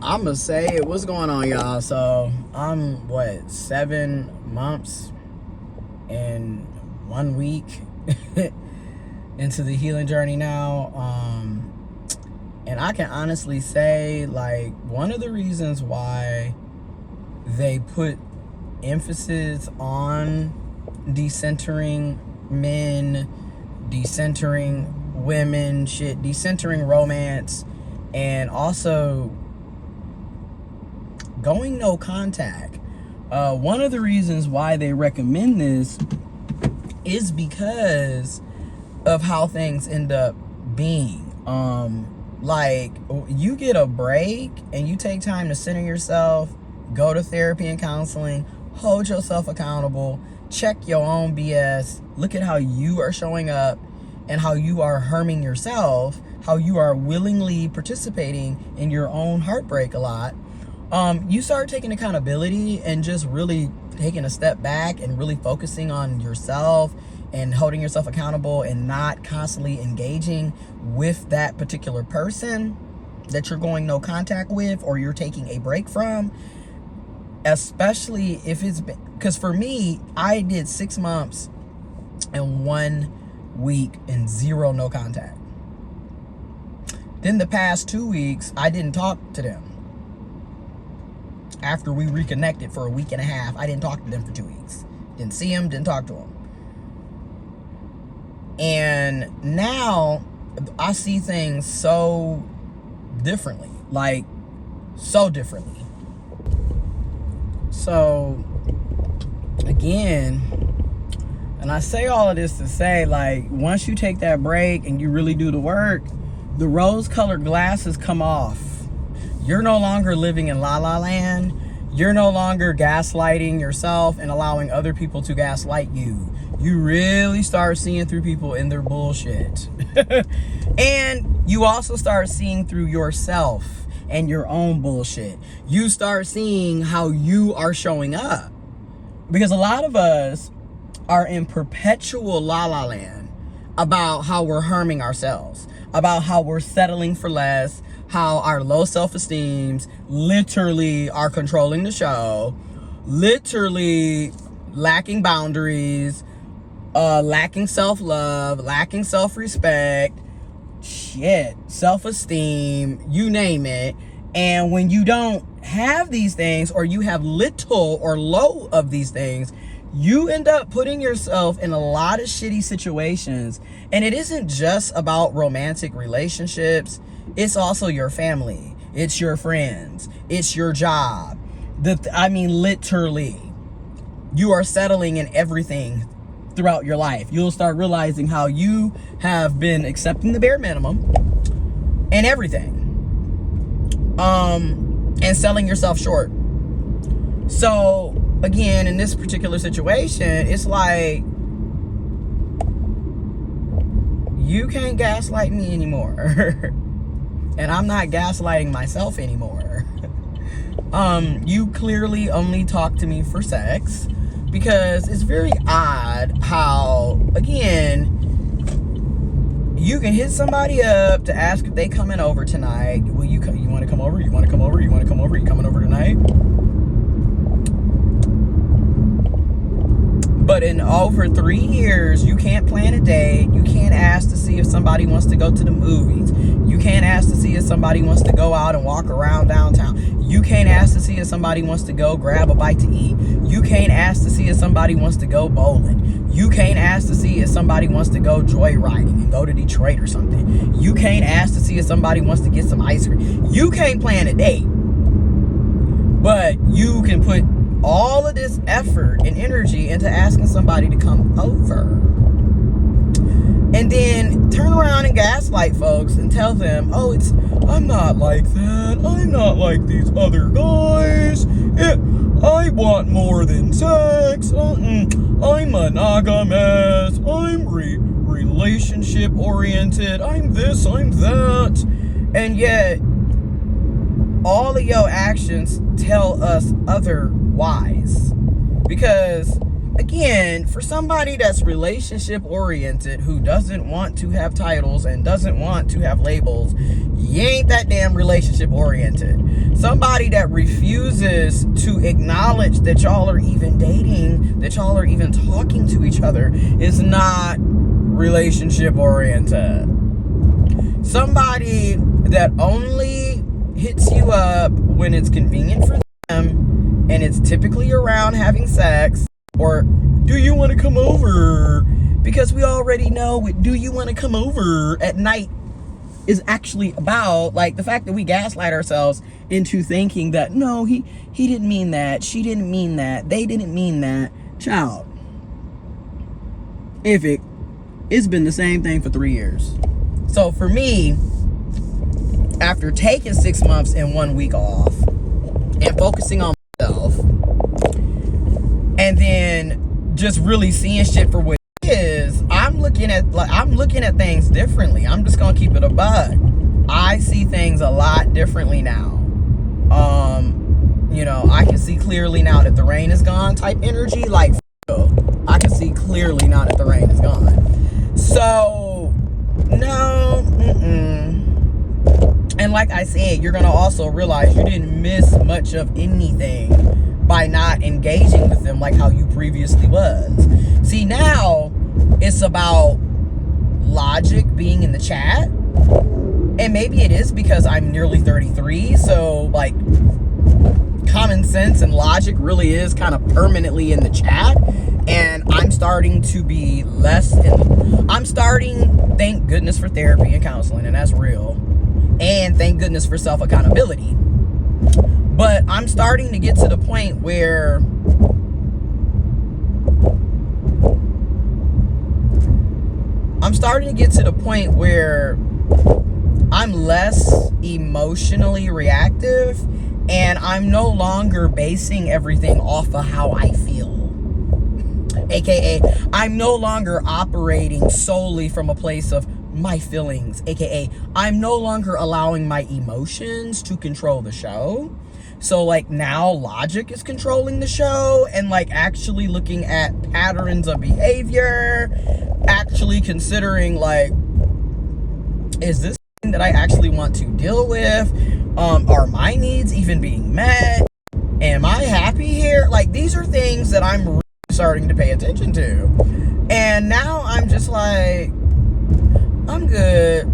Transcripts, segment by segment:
I'ma say what's going on, y'all. So I'm 7 months and 1 week into the healing journey now. And I can honestly say, like, one of the reasons why they put emphasis on decentering men, decentering women, decentering romance, and also going no contact. One of the reasons why they recommend this is because of how things end up being. Like, you get a break and you take time to center yourself, go to therapy and counseling, hold yourself accountable, check your own BS, look at how you are showing up and how you are harming yourself, how you are willingly participating in your own heartbreak a lot. You start taking accountability and just really taking a step back and really focusing on yourself and holding yourself accountable and not constantly engaging with that particular person that you're going no contact with or you're taking a break from. Especially if it's been, because for me, I did 6 months and 1 week and 0 no contact. Then the past 2 weeks, I didn't talk to them. After we reconnected for a week and a half, I didn't talk to them for 2 weeks. Didn't see them, didn't talk to them. And now I see things so differently, like so differently. So again, and I say all of this to say, like, once you take that break and you really do the work, the rose-colored glasses come off. You're no longer living in la la land. You're no longer gaslighting yourself and allowing other people to gaslight you. You really start seeing through people in their bullshit. And you also start seeing through yourself and your own bullshit. You start seeing how you are showing up. Because a lot of us are in perpetual la la land about how we're harming ourselves, about how we're settling for less, how our low self-esteems literally are controlling the show, literally lacking boundaries, lacking self-love, lacking self-respect, self-esteem, you name it. And when you don't have these things, or you have little or low of these things, you end up putting yourself in a lot of shitty situations. And it isn't just about romantic relationships. It's also your family. It's your friends. It's your job. Literally, you are settling in everything throughout your life. You'll start realizing how you have been accepting the bare minimum and everything. And selling yourself short. So, again, in this particular situation, it's like, you can't gaslight me anymore. And I'm not gaslighting myself anymore. You clearly only talk to me for sex, because it's very odd how, again, you can hit somebody up to ask if they coming over tonight. Will you want to come over? You want to come over? You want to come over? You coming over tonight? But in over 3 years, you can't plan a date. You can't ask to see if somebody wants to go to the movies. You can't ask to see if somebody wants to go out and walk around downtown. You can't ask to see if somebody wants to go grab a bite to eat. You can't ask to see if somebody wants to go bowling. You can't ask to see if somebody wants to go joyriding and go to Detroit or something. You can't ask to see if somebody wants to get some ice cream. You can't plan a date. But you can put all of this effort and energy into asking somebody to come over. And then turn around and gaslight folks and tell them, oh, I'm not like that. I'm not like these other guys. I want more than sex. I'm monogamous. I'm relationship oriented. I'm this, I'm that. And yet, all of your actions tell us otherwise. Because again, for somebody that's relationship oriented, who doesn't want to have titles and doesn't want to have labels, you ain't that damn relationship oriented. Somebody that refuses to acknowledge that y'all are even dating, that y'all are even talking to each other, is not relationship oriented. Somebody that only hits you up when it's convenient for them, and it's typically around having sex, or do you want to come over? Because we already know what do you want to come over at night is actually about. Like, the fact that we gaslight ourselves into thinking that, no, he didn't mean that, she didn't mean that, they didn't mean that. Child, it's been the same thing for 3 years. So for me, after taking 6 months and 1 week off and focusing on myself, and then just really seeing shit for what it is, I'm looking at things differently. I'm just gonna keep it a buck. I see things a lot differently now. I can see clearly now that the rain is gone type energy. Like, I can see clearly now that the rain is gone. So, no, And like I said, you're gonna also realize you didn't miss much of anything by not engaging with them like how you previously was. See, now it's about logic being in the chat. And maybe it is because I'm nearly 33, so like common sense and logic really is kind of permanently in the chat. And I'm starting to be thank goodness for therapy and counseling, and that's real. And thank goodness for self-accountability. But I'm starting to get to the point where I'm less emotionally reactive, and I'm no longer basing everything off of how I feel. AKA, I'm no longer operating solely from a place of my feelings. AKA, I'm no longer allowing my emotions to control the show. So like now logic is controlling the show, and like actually looking at patterns of behavior, actually considering like, is this thing that I actually want to deal with? Are my needs even being met? Am I happy here? Like, these are things that I'm really starting to pay attention to. And now I'm just like, I'm good.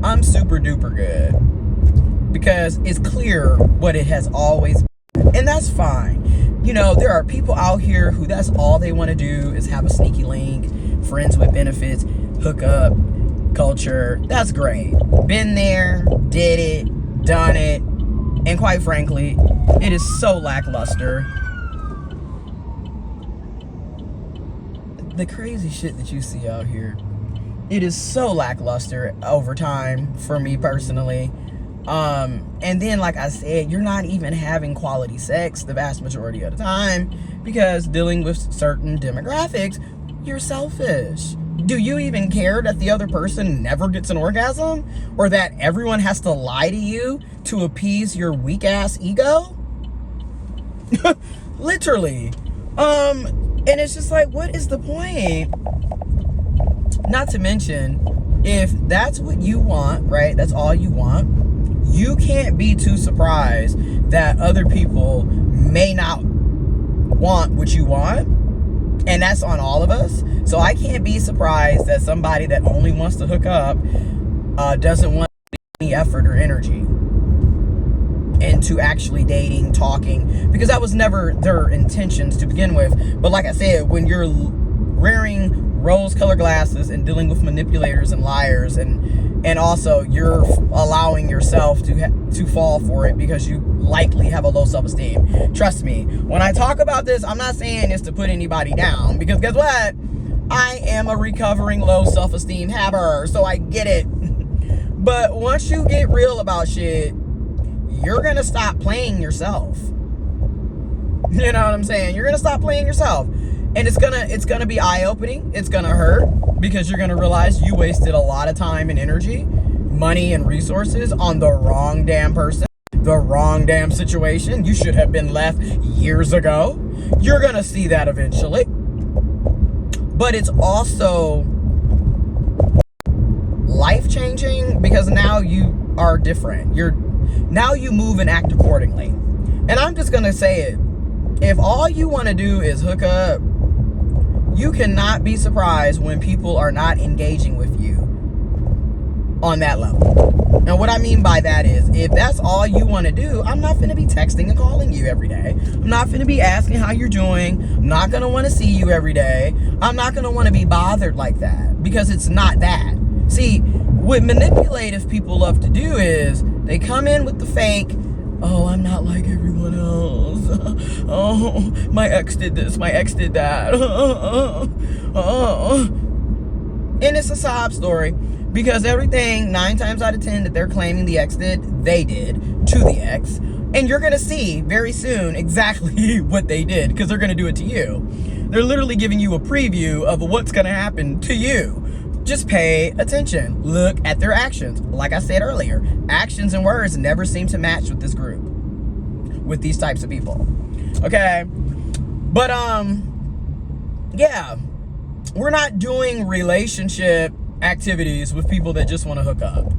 I'm super duper good. Because it's clear what it has always been. And that's fine. There are people out here who that's all they want to do is have a sneaky link, friends with benefits, hook up, culture. That's great. Been there, did it, done it. And quite frankly, it is so lackluster. The crazy shit that you see out here, it is so lackluster over time for me personally. And then, like I said, you're not even having quality sex the vast majority of the time, because dealing with certain demographics, you're selfish. Do you even care that the other person never gets an orgasm, or that everyone has to lie to you to appease your weak ass ego? Literally. And it's just like, what is the point? Not to mention, if that's what you want, right? That's all you want. You can't be too surprised that other people may not want what you want. And that's on all of us. So I can't be surprised that somebody that only wants to hook up doesn't want any effort or energy into actually dating, talking, because that was never their intentions to begin with. But like I said, when you're wearing rose-colored glasses and dealing with manipulators and liars, and also you're allowing yourself to fall for it because you likely have a low self-esteem. Trust me, when I talk about this, I'm not saying this to put anybody down, because guess what? I am a recovering low self-esteem haver, so I get it. But once you get real about shit, you're gonna stop playing yourself. You know what I'm saying? You're gonna stop playing yourself. And it's gonna be eye-opening. It's gonna hurt, because you're gonna realize you wasted a lot of time and energy, money and resources on the wrong damn person. the wrong damn situation. You should have been left years ago. You're going to see that eventually. But it's also life-changing because now you are different. Now you move and act accordingly. And I'm just going to say it. If all you want to do is hook up, you cannot be surprised when people are not engaging with you on that level. And what I mean by that is, if that's all you want to do, I'm not going to be texting and calling you every day. I'm not going to be asking how you're doing. I'm not going to want to see you every day. I'm not going to want to be bothered like that, because it's not that. See, what manipulative people love to do is they come in with the fake, oh, I'm not like everyone else. Oh, my ex did this, my ex did that. And it's a sob story, because everything 9 times out of 10 that they're claiming the ex did, they did to the ex. And you're going to see very soon exactly what they did, because they're going to do it to you. They're literally giving you a preview of what's going to happen to you. Just pay attention. Look at their actions. Like I said earlier, actions and words never seem to match with this group, with these types of people. Okay? But, yeah. We're not doing relationship activities with people that just want to hook up.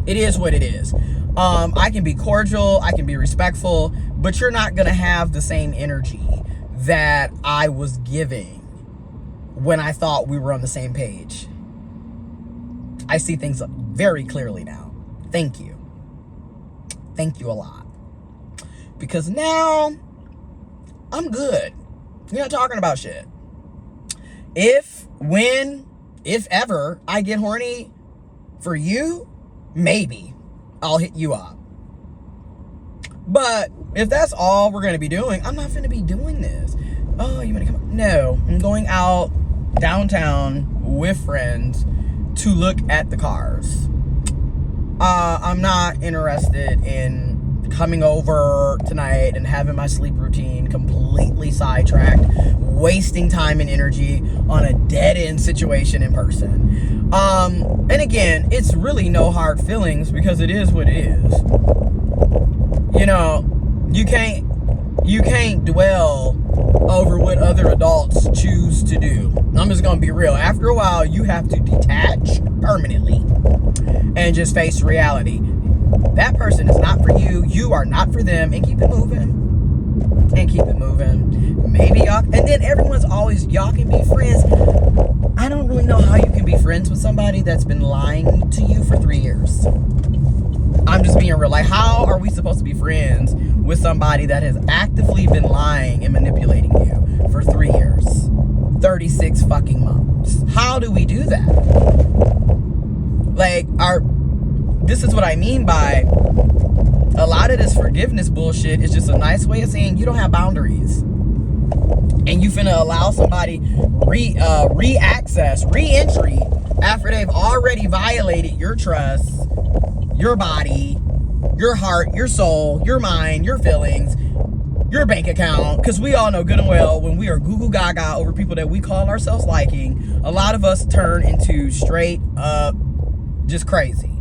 It is what it is. I can be cordial, I can be respectful, but you're not going to have the same energy that I was giving when I thought we were on the same page. I see things very clearly now. Thank you. Thank you a lot. Because now I'm good. You're not talking about shit. If ever I get horny for you, maybe I'll hit you up. But if that's all we're going to be doing, I'm not going to be doing this. Oh, you want to come up? No, I'm going out downtown with friends to look at the cars. I'm not interested in coming over tonight and having my sleep routine completely sidetracked, wasting time and energy on a dead-end situation in person. And again, it's really no hard feelings, because it is what it is. You know, you can't dwell over what other adults choose to do. I'm just gonna be real. After a while, you have to detach permanently and just face reality. That person is not for you. You are not for them. And keep it moving. And keep it moving. Maybe y'all, and then everyone's always, y'all can be friends. I don't really know how you can be friends with somebody that's been lying to you for 3 years. I'm just being real. Like, how are we supposed to be friends with somebody that has actively been lying and manipulating you for 3 years? 36 fucking months. How do we do that? Like, this is what I mean by a lot of this forgiveness bullshit is just a nice way of saying you don't have boundaries. And you finna allow somebody re-entry after they've already violated your trust, your body, your heart, your soul, your mind, your feelings, your bank account. Because we all know good and well, when we are goo-goo gaga over people that we call ourselves liking, a lot of us turn into straight up just crazy.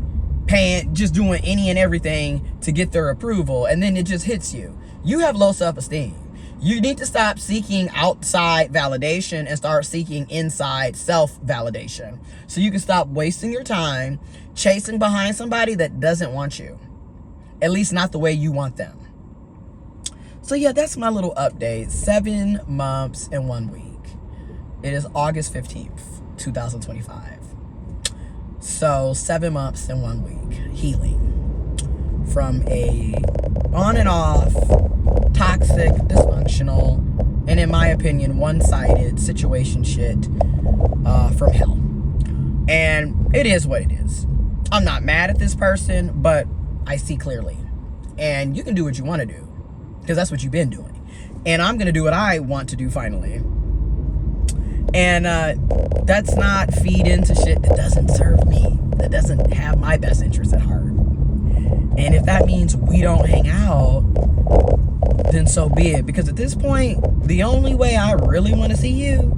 Just doing any and everything to get their approval, and then it just hits you. You have low self-esteem. You need to stop seeking outside validation and start seeking inside self-validation, so you can stop wasting your time chasing behind somebody that doesn't want you, at least not the way you want them. So yeah, that's my little update. 7 months and 1 week. It is August 15th, 2025. So 7 months and 1 week healing from a on and off, toxic, dysfunctional, and in my opinion, one-sided situation shit from hell. And it is what it is. I'm not mad at this person, but I see clearly. And you can do what you want to do, because that's what you've been doing. And I'm going to do what I want to do finally. And that's not feed into shit that doesn't serve me, that doesn't have my best interest at heart. And if that means we don't hang out, then so be it. Because at this point, the only way I really want to see you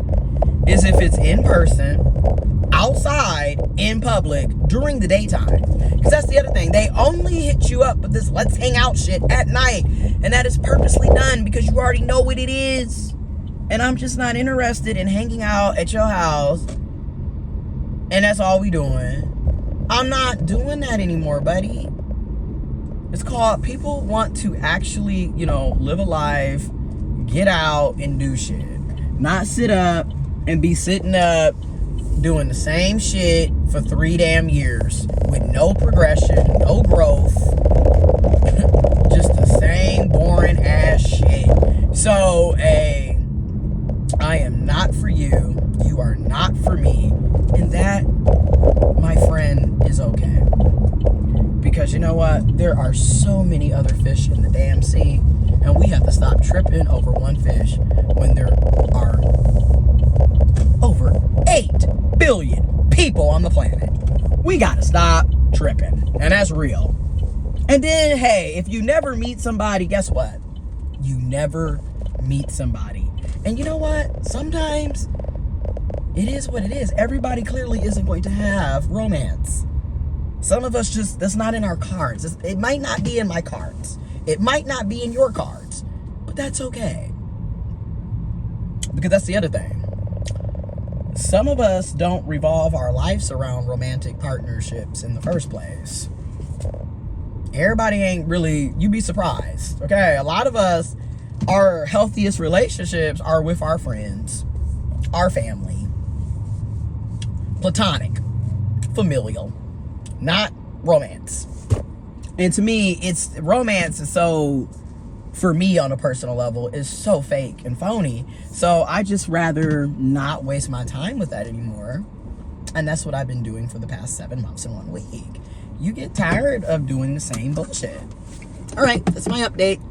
is if it's in person, outside in public during the daytime. Because that's the other thing. They only hit you up with this let's hang out shit at night. And that is purposely done because you already know what it is. And I'm just not interested in hanging out at your house. And that's all we doing. I'm not doing that anymore, buddy. It's called people want to actually, live a life, get out and do shit. Not sit up and be sitting up doing the same shit for 3 damn years with no progression, no growth. Just the same boring ass shit. So, I am not for you. You are not for me. And that, my friend, is okay. Because you know what? There are so many other fish in the damn sea. And we have to stop tripping over one fish when there are over 8 billion people on the planet. We gotta stop tripping. And that's real. And then, hey, if you never meet somebody, guess what? You never meet somebody. And you know what? Sometimes it is what it is. Everybody clearly isn't going to have romance. Some of us just, that's not in our cards. It might not be in my cards. It might not be in your cards. But that's okay. Because that's the other thing. Some of us don't revolve our lives around romantic partnerships in the first place. Everybody ain't really, you'd be surprised. Okay, a lot of us, our healthiest relationships are with our friends, our family, platonic, familial, not romance. And to me, romance is so, for me on a personal level, is so fake and phony. So I just rather not waste my time with that anymore. And that's what I've been doing for the past 7 months and 1 week. You get tired of doing the same bullshit. All right, that's my update.